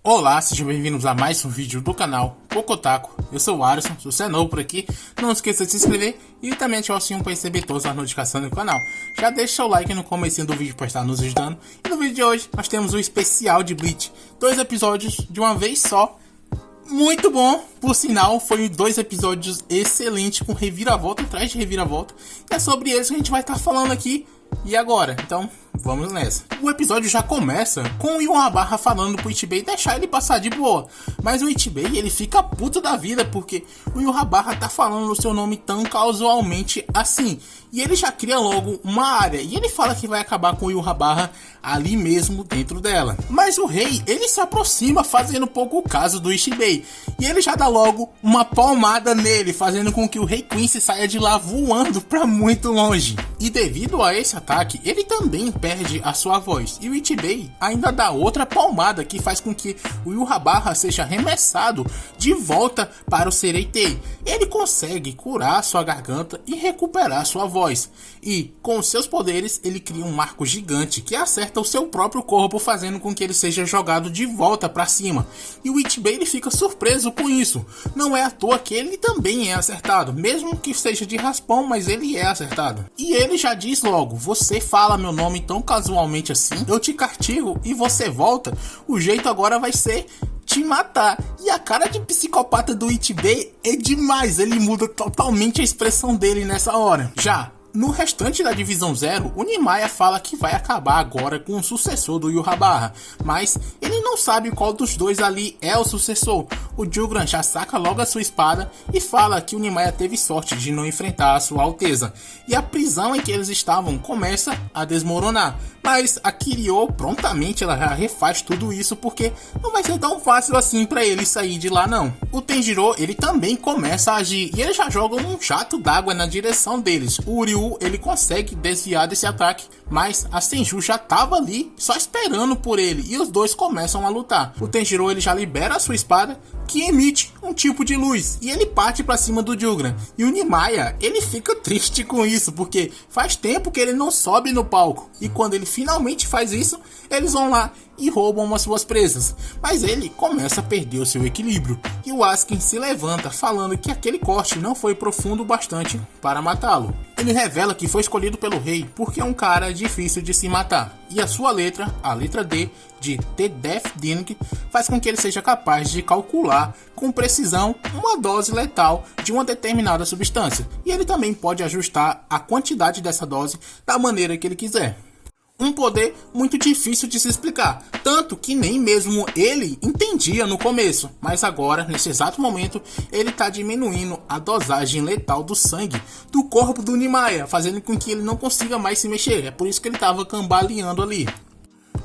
Olá, sejam bem-vindos a mais um vídeo do canal Pocotaku. Eu sou o Alisson, se você é novo por aqui, não esqueça de se inscrever e também ativar o sininho para receber todas as notificações do canal. Já deixa seu like no comecinho do vídeo para estar nos ajudando. E no vídeo de hoje nós temos o especial de Bleach, 2 episódios de uma vez só. Muito bom, por sinal, foi 2 episódios excelentes, com reviravolta atrás de reviravolta. E é sobre eles que a gente vai estar falando aqui. E agora? Então, vamos nessa. O episódio já começa com o Yhwach falando pro Ichibei deixar ele passar de boa. Mas o Ichibei, ele fica puto da vida porque o Yhwach tá falando o seu nome tão casualmente assim. E ele já cria logo uma área. E ele fala que vai acabar com o Yhwach ali mesmo dentro dela. Mas o rei, ele se aproxima fazendo pouco caso do Ichibei. E ele já dá logo uma palmada nele, fazendo com que o rei Quincy saia de lá voando pra muito longe. E devido a esse ataque, ele também perde a sua voz. E o Ichibei ainda dá outra palmada que faz com que o Yhwach seja arremessado de volta para o Sereitei. Ele consegue curar sua garganta e recuperar sua voz. E com seus poderes ele cria um marco gigante que acerta o seu próprio corpo, fazendo com que ele seja jogado de volta para cima. E o Ichibei, ele fica surpreso com isso. Não é à toa que ele também é acertado, mesmo que seja de raspão, mas ele é acertado. E ele já diz logo: você fala meu nome tão casualmente assim, eu te castigo e você volta, o jeito agora vai ser te matar. E a cara de psicopata do Ichibei é demais, ele muda totalmente a expressão dele nessa hora. Já no restante da Divisão Zero, o Nimaiya fala que vai acabar agora com o sucessor do Yhwach, mas ele não sabe qual dos dois ali é o sucessor. O Jugran já saca logo a sua espada e fala que o Nimaiya teve sorte de não enfrentar a sua alteza, e a prisão em que eles estavam começa a desmoronar. Mas a Kiryu prontamente ela já refaz tudo isso, porque não vai ser tão fácil assim para ele sair de lá não. O Tenjiro, ele também começa a agir e ele já joga um jato d'água na direção deles. O Uryu, ele consegue desviar desse ataque, mas a Senju já estava ali só esperando por ele e os dois começam a lutar. O Tenjiro, ele já libera a sua espada, que emite um tipo de luz, e ele parte para cima do Jugran. E o Nimaiya, ele fica triste com isso, porque faz tempo que ele não sobe no palco, e quando ele finalmente faz isso, eles vão lá e roubam as suas presas. Mas ele começa a perder o seu equilíbrio, e o Askin se levanta falando que aquele corte não foi profundo o bastante para matá-lo. Ele revela que foi escolhido pelo rei porque é um cara difícil de se matar, e a sua letra, a letra D de The Death Ding, faz com que ele seja capaz de calcular com precisão uma dose letal de uma determinada substância, e ele também pode ajustar a quantidade dessa dose da maneira que ele quiser. Um poder muito difícil de se explicar, tanto que nem mesmo ele entendia no começo, mas agora, nesse exato momento, ele está diminuindo a dosagem letal do sangue do corpo do Nimaiya, fazendo com que ele não consiga mais se mexer. É por isso que ele estava cambaleando ali.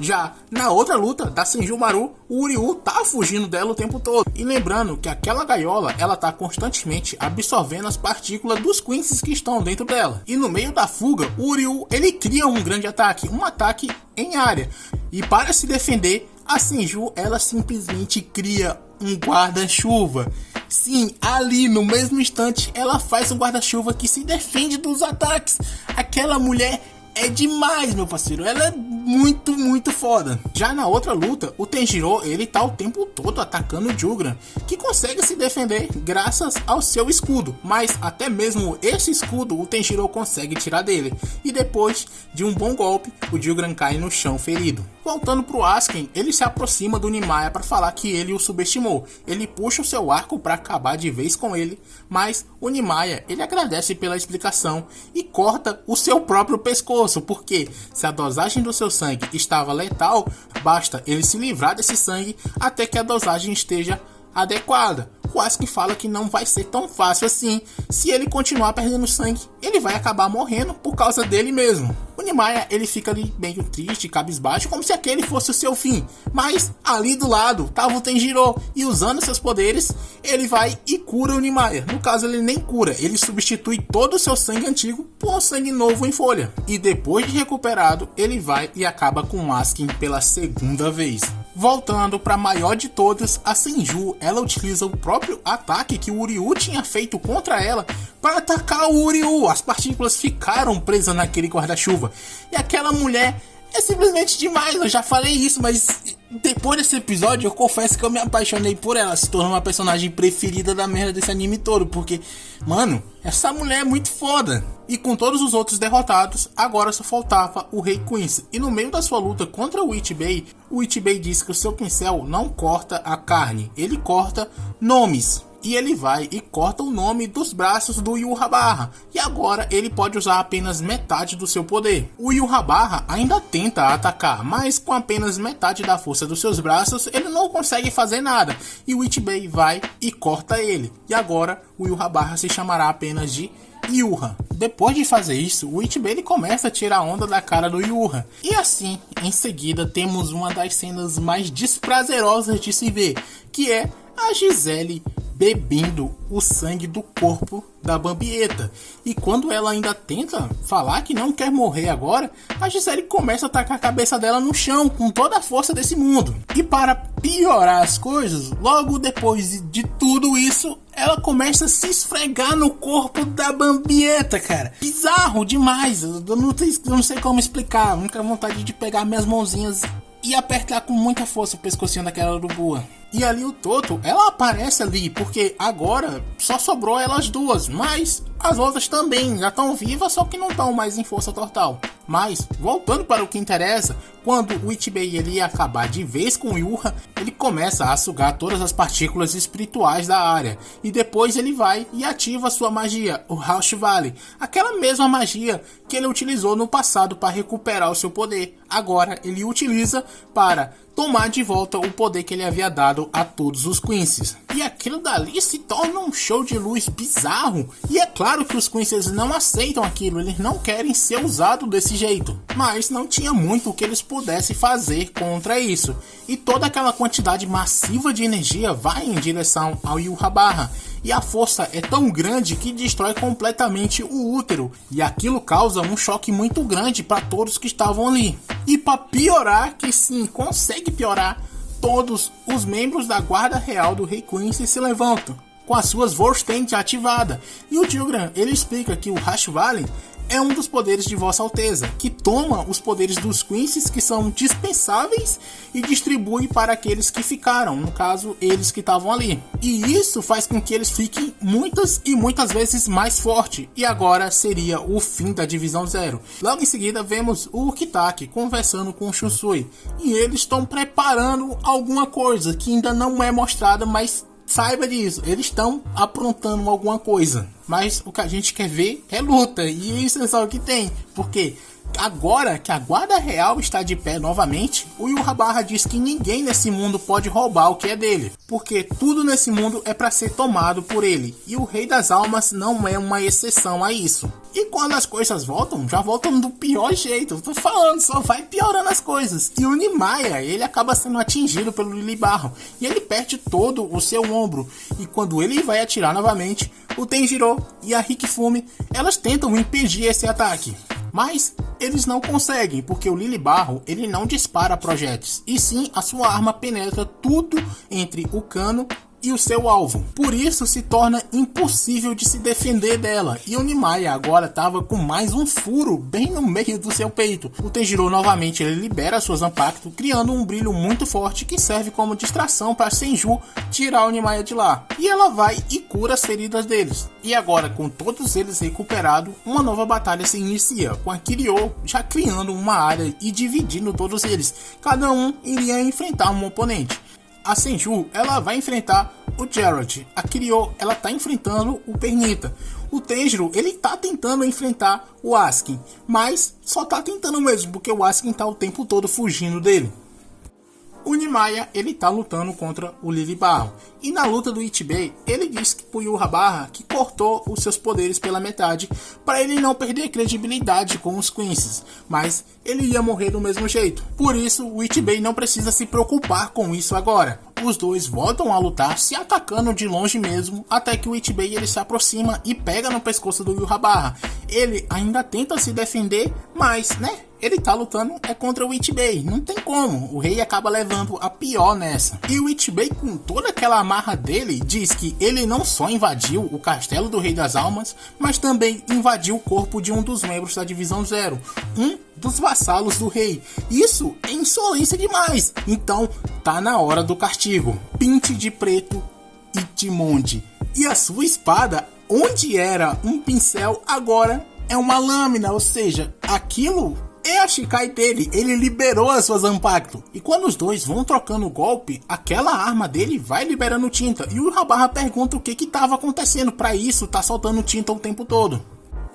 Já na outra luta da Senjumaru, o Uryu tá fugindo dela o tempo todo. E lembrando que aquela gaiola, ela tá constantemente absorvendo as partículas dos Quincy's que estão dentro dela. E no meio da fuga, o Uryu, ele cria um grande ataque, um ataque em área. E para se defender, a Senju, ela simplesmente cria um guarda-chuva. Sim, ali no mesmo instante, ela faz um guarda-chuva que se defende dos ataques. Aquela mulher é demais, meu parceiro, ela é muito foda. Já na outra luta, o Tenjiro, ele tá o tempo todo atacando o Jugran, que consegue se defender graças ao seu escudo, mas até mesmo esse escudo o Tenjiro consegue tirar dele, e depois de um bom golpe, o Jugran cai no chão ferido. Voltando pro Askin, ele se aproxima do Nimaiya para falar que ele o subestimou. Ele puxa o seu arco para acabar de vez com ele, mas o Nimaiya, ele agradece pela explicação e corta o seu próprio pescoço, porque se a dosagem do seu sangue estava letal, basta ele se livrar desse sangue até que a dosagem esteja adequada. O Askin fala que não vai ser tão fácil assim. Se ele continuar perdendo sangue, ele vai acabar morrendo por causa dele mesmo. O Nimaiya, ele fica ali meio triste, cabisbaixo, como se aquele fosse o seu fim. Mas ali do lado tava o Tenjiro, e usando seus poderes, ele vai e cura o Nimaiya. No caso, ele nem cura, ele substitui todo o seu sangue antigo por um sangue novo em folha. E depois de recuperado, ele vai e acaba com o Askin pela segunda vez. Voltando para a maior de todas, a Senju, ela utiliza o próprio ataque que o Uryu tinha feito contra ela para atacar o Uryu. As partículas ficaram presas naquele guarda-chuva e aquela mulher é simplesmente demais. Eu já falei isso, mas depois desse episódio eu confesso que eu me apaixonei por ela. Se tornou uma personagem preferida da merda desse anime todo, porque, mano, essa mulher é muito foda. E com todos os outros derrotados, agora só faltava o Rei Quincy. E no meio da sua luta contra o Ichibei diz que o seu pincel não corta a carne, ele corta nomes. E ele vai e corta o nome dos braços do Yhwach. E agora ele pode usar apenas metade do seu poder. O Yhwach ainda tenta atacar, mas com apenas metade da força dos seus braços, ele não consegue fazer nada. E o Ichibei vai e corta ele. E agora o Yhwach se chamará apenas de Yuha. Depois de fazer isso, o Ichibei ele começa a tirar onda da cara do Yuha. E assim, em seguida, temos uma das cenas mais desprazerosas de se ver, que é a Giselle bebendo o sangue do corpo da Bambieta. E quando ela ainda tenta falar que não quer morrer agora, a Giselle começa a tacar a cabeça dela no chão com toda a força desse mundo. E para piorar as coisas, logo depois de tudo isso, ela começa a se esfregar no corpo da Bambieta, cara. Bizarro demais. Eu não sei como explicar. A única vontade de pegar minhas mãozinhas e apertar com muita força o pescocinho daquela urubua. E ali o Toto, ela aparece ali, porque agora só sobrou elas duas, mas as outras também já estão vivas, só que não estão mais em força total. Mas, voltando para o que interessa, quando o Ichibei ele ia acabar de vez com o Yuha, ele começa a sugar todas as partículas espirituais da área, e depois ele vai e ativa sua magia, o Hush Valley, aquela mesma magia que ele utilizou no passado para recuperar o seu poder. Agora ele utiliza para tomar de volta o poder que ele havia dado a todos os Quincy's. E aquilo dali se torna um show de luz bizarro. E é claro que os Quincy's não aceitam aquilo, eles não querem ser usados desse jeito. Mas não tinha muito o que eles pudessem fazer contra isso. E toda aquela quantidade massiva de energia vai em direção ao Yhwach. E a força é tão grande que destrói completamente o útero. E aquilo causa um choque muito grande para todos que estavam ali. E para piorar, que sim, consegue piorar, todos os membros da guarda real do Rei Quincy se levantam, com as suas Vorstend ativada. E o Dilgram, ele explica que o Hush Valley é um dos poderes de Vossa Alteza, que toma os poderes dos Quincy's que são dispensáveis e distribui para aqueles que ficaram, no caso, eles que estavam ali. E isso faz com que eles fiquem muitas e muitas vezes mais fortes, e agora seria o fim da Divisão Zero. Logo em seguida vemos o Kitaki conversando com o Shunsui, e eles estão preparando alguma coisa que ainda não é mostrada, mas saiba disso, eles estão aprontando alguma coisa. Mas o que a gente quer ver é luta, e isso é só o que tem. Porque agora que a guarda real está de pé novamente, o Yhwach diz que ninguém nesse mundo pode roubar o que é dele, porque tudo nesse mundo é para ser tomado por ele, e o Rei das Almas não é uma exceção a isso. E quando as coisas voltam, já voltam do pior jeito. Eu tô falando, só vai piorando as coisas. E o Nimaya, ele acaba sendo atingido pelo Lilibarro, e ele perde todo o seu ombro. E quando ele vai atirar novamente, o Tenjiro e a Hikifumi, elas tentam impedir esse ataque. Mas eles não conseguem, porque o Lilibarro ele não dispara projéteis, e sim a sua arma penetra tudo entre o cano e o seu alvo. Por isso se torna impossível de se defender dela. E o Nimaya agora estava com mais um furo bem no meio do seu peito. O Tenjiro novamente ele libera suas Zanpakuto, criando um brilho muito forte que serve como distração para Senju tirar o Nimaya de lá. E ela vai e cura as feridas deles. E agora, com todos eles recuperados, uma nova batalha se inicia, com a Kiryu já criando uma área e dividindo todos eles. Cada um iria enfrentar um oponente. A Senju, ela vai enfrentar o Geralt. A Kiryu, ela tá enfrentando o Pernita. O Tenjiro, ele tá tentando enfrentar o Askin, mas só tá tentando mesmo, porque o Askin tá o tempo todo fugindo dele. O Nimaya, ele tá lutando contra o Lilibarro. E na luta do Ichibei, ele disse que pro Yhwach que cortou os seus poderes pela metade para ele não perder credibilidade com os Quincy's, mas ele ia morrer do mesmo jeito. Por isso, o Ichibei não precisa se preocupar com isso agora. Os dois voltam a lutar, se atacando de longe mesmo, até que o Ichibei ele se aproxima e pega no pescoço do Yhwach. Ele ainda tenta se defender, mas, ele tá lutando contra o Ichibei. Não tem como, o rei acaba levando a pior nessa. E o Ichibei, com toda aquela amarra dele, diz que ele não só invadiu o castelo do Rei das Almas, mas também invadiu o corpo de um dos membros da Divisão Zero, um dos vassalos do rei. Isso é insolência demais. Então tá na hora do castigo. Pinte de preto Ichimonji. E a sua espada, onde era um pincel, agora é uma lâmina, ou seja, aquilo é a Shikai dele, ele liberou as suas Zanpakuto. E quando os dois vão trocando o golpe, aquela arma dele vai liberando tinta. E o Yhwach pergunta o que estava acontecendo, para isso tá soltando tinta o tempo todo.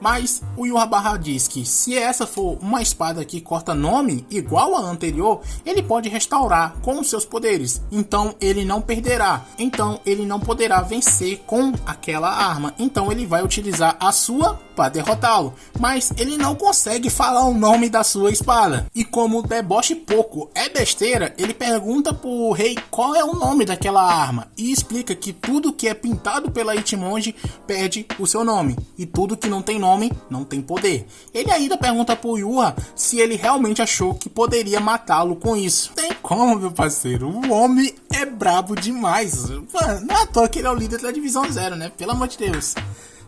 Mas o Yhwach diz que se essa for uma espada que corta nome igual a anterior, ele pode restaurar com os seus poderes. Então ele não perderá. Então ele não poderá vencer com aquela arma. Então ele vai utilizar a sua para derrotá-lo. Mas ele não consegue falar o nome da sua espada. E como o deboche pouco é besteira, ele pergunta pro rei qual é o nome daquela arma. E explica que tudo que é pintado pela Ichimonji perde o seu nome. E tudo que não tem nome não tem poder. Ele ainda pergunta pro Yhwach se ele realmente achou que poderia matá-lo com isso. Tem como, meu parceiro, o homem é brabo demais. Mano, não é à toa que ele é o líder da Divisão Zero, né? Pelo amor de Deus.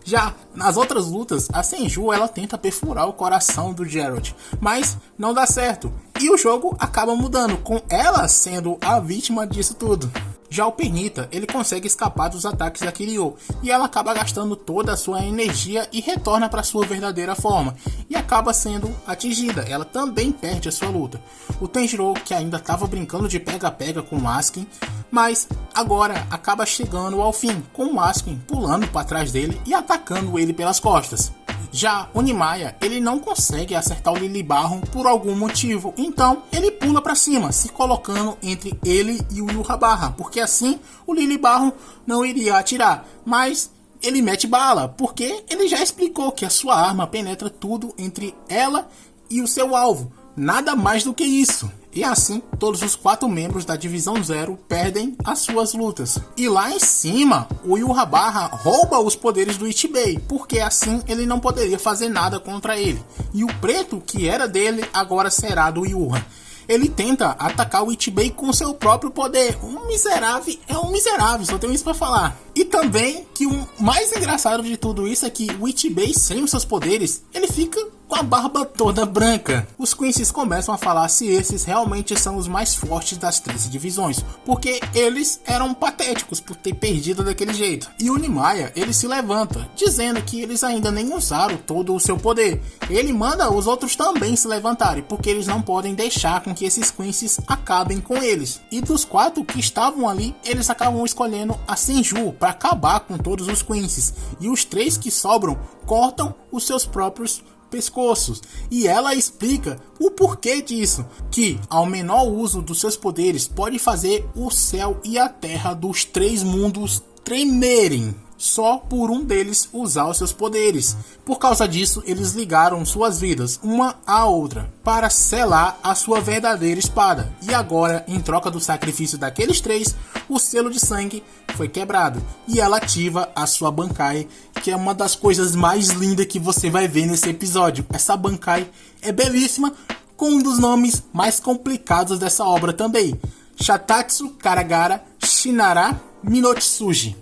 Já nas outras lutas, a Senju ela tenta perfurar o coração do Geralt, mas não dá certo. E o jogo acaba mudando, com ela sendo a vítima disso tudo. Já o Pernita, ele consegue escapar dos ataques da Kiryu, e ela acaba gastando toda a sua energia e retorna para sua verdadeira forma, e acaba sendo atingida. Ela também perde a sua luta. O Tanjiro, que ainda estava brincando de pega-pega com o Askin, mas agora acaba chegando ao fim, com o Askin pulando para trás dele e atacando ele pelas costas. Já o Nimaya, ele não consegue acertar o Lilibarro por algum motivo, então ele pula para cima, se colocando entre ele e o Yhwach, porque assim o Lilibarro não iria atirar, mas ele mete bala, porque ele já explicou que a sua arma penetra tudo entre ela e o seu alvo, nada mais do que isso. E assim, todos os 4 membros da Divisão Zero perdem as suas lutas. E lá em cima, o Yhwach rouba os poderes do Ichibei, porque assim ele não poderia fazer nada contra ele. E o preto, que era dele, agora será do Yhwach. Ele tenta atacar o Ichibei com seu próprio poder. Um miserável é um miserável, só tenho isso pra falar. E também que o mais engraçado de tudo isso é que o Ichibei, sem os seus poderes, ele fica com a barba toda branca. Os Quincy's começam a falar se esses realmente são os mais fortes das 13 divisões, porque eles eram patéticos por ter perdido daquele jeito. E o Nimaya, ele se levanta, dizendo que eles ainda nem usaram todo o seu poder. Ele manda os outros também se levantarem, porque eles não podem deixar com que esses Quincy's acabem com eles. E dos 4 que estavam ali, eles acabam escolhendo a Senju para acabar com todos os Quincy's. E os 3 que sobram cortam os seus próprios pescoços, e ela explica o porquê disso, que ao menor uso dos seus poderes pode fazer o céu e a terra dos 3 mundos tremerem, só por um deles usar os seus poderes. Por causa disso, eles ligaram suas vidas uma à outra para selar a sua verdadeira espada. E agora, em troca do sacrifício daqueles 3, o selo de sangue foi quebrado e ela ativa a sua Bankai, que é uma das coisas mais lindas que você vai ver nesse episódio. Essa Bankai é belíssima, com um dos nomes mais complicados dessa obra também: Shatatsu Karagara Shinara Minotsuji.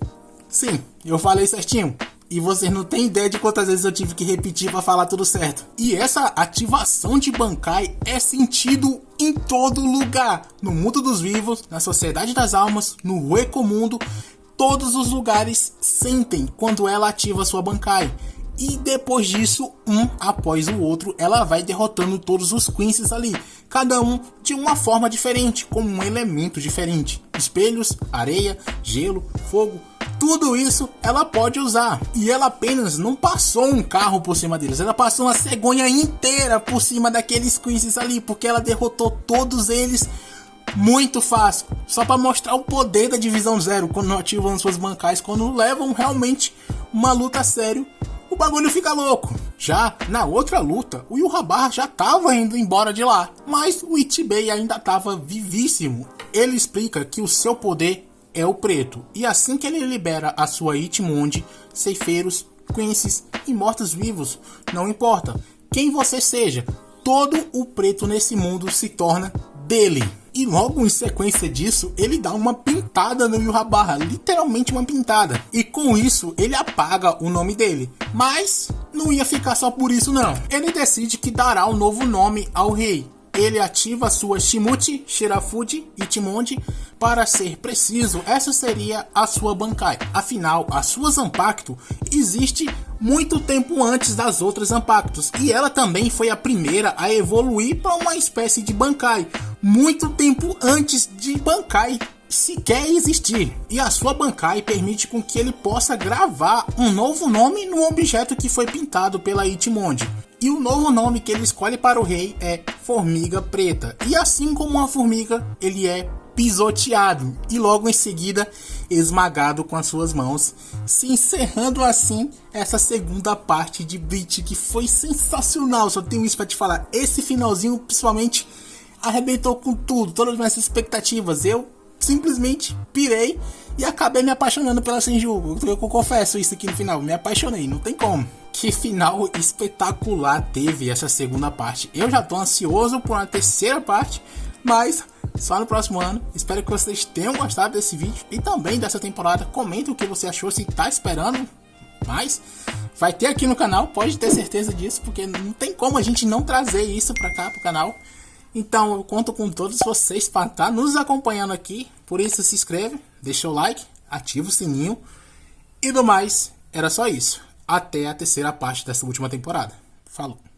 Sim, eu falei certinho. E vocês não têm ideia de quantas vezes eu tive que repetir para falar tudo certo. E essa ativação de Bankai é sentido em todo lugar. No mundo dos vivos, na sociedade das almas, no Ecomundo. Todos os lugares sentem quando ela ativa sua Bankai. E depois disso, um após o outro, ela vai derrotando todos os Quincy's ali. Cada um de uma forma diferente, com um elemento diferente. Espelhos, areia, gelo, fogo. Tudo isso ela pode usar. E ela apenas não passou um carro por cima deles. Ela passou uma cegonha inteira por cima daqueles Quincy's ali. Porque ela derrotou todos eles muito fácil. Só para mostrar o poder da Divisão Zero. Quando ativam suas bancais. Quando levam realmente uma luta a sério. O bagulho fica louco. Já na outra luta, o Yhwach já estava indo embora de lá. Mas o Ichibei ainda estava vivíssimo. Ele explica que o seu poder é o preto, e assim que ele libera a sua Ichimonji, ceifeiros, Quincy's e mortos-vivos, não importa quem você seja, todo o preto nesse mundo se torna dele. E logo em sequência disso, ele dá uma pintada no Yhwach, literalmente uma pintada. E com isso, ele apaga o nome dele. Mas não ia ficar só por isso não. Ele decide que dará um novo nome ao rei. Ele ativa sua Shimuchi, Shirafuji e Ichimonji. Para ser preciso, essa seria a sua Bankai. Afinal, a sua Zanpakuto existe muito tempo antes das outras Zanpakutos. E ela também foi a primeira a evoluir para uma espécie de Bankai. Muito tempo antes de Bankai sequer existir. E a sua Bankai permite com que ele possa gravar um novo nome no objeto que foi pintado pela Ichimonji. E o novo nome que ele escolhe para o rei é Formiga Preta. E assim como uma formiga, ele é pisoteado e logo em seguida esmagado com as suas mãos, se encerrando assim essa segunda parte de Bleach, que foi sensacional. Só tenho isso para te falar. Esse finalzinho principalmente arrebentou com tudo, todas as minhas expectativas. Eu simplesmente pirei e acabei me apaixonando pela Senju. Eu confesso isso aqui no final, me apaixonei, não tem como. Que final espetacular teve essa segunda parte. Eu já tô ansioso por uma terceira parte, mas só no próximo ano. Espero que vocês tenham gostado desse vídeo e também dessa temporada. Comenta o que você achou, se tá esperando mais. Vai ter aqui no canal, pode ter certeza disso, porque não tem como a gente não trazer isso pra cá, pro canal. Então eu conto com todos vocês para estar nos acompanhando aqui. Por isso se inscreve, deixa o like, ativa o sininho. E do mais, era só isso. Até a terceira parte dessa última temporada. Falou!